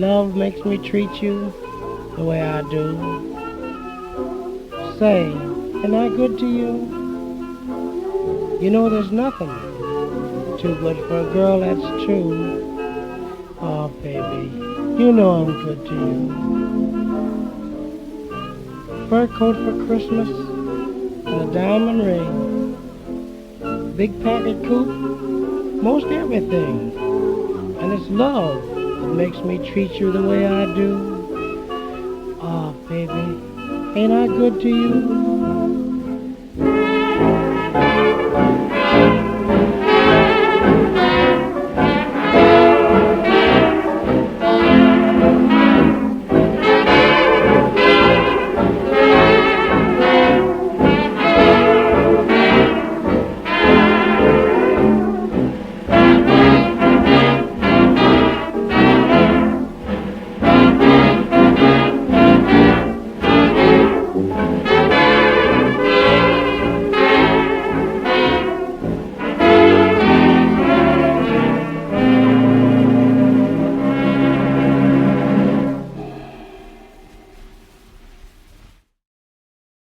love makes me treat you the way I do. Say, am I good to you? You know there's nothing too good for a girl that's true. Oh, baby, you know I'm good to you. Fur coat for Christmas and a diamond ring. Big packet coupe, most everything. And it's love that makes me treat you the way I do. Oh, baby, ain't I good to you?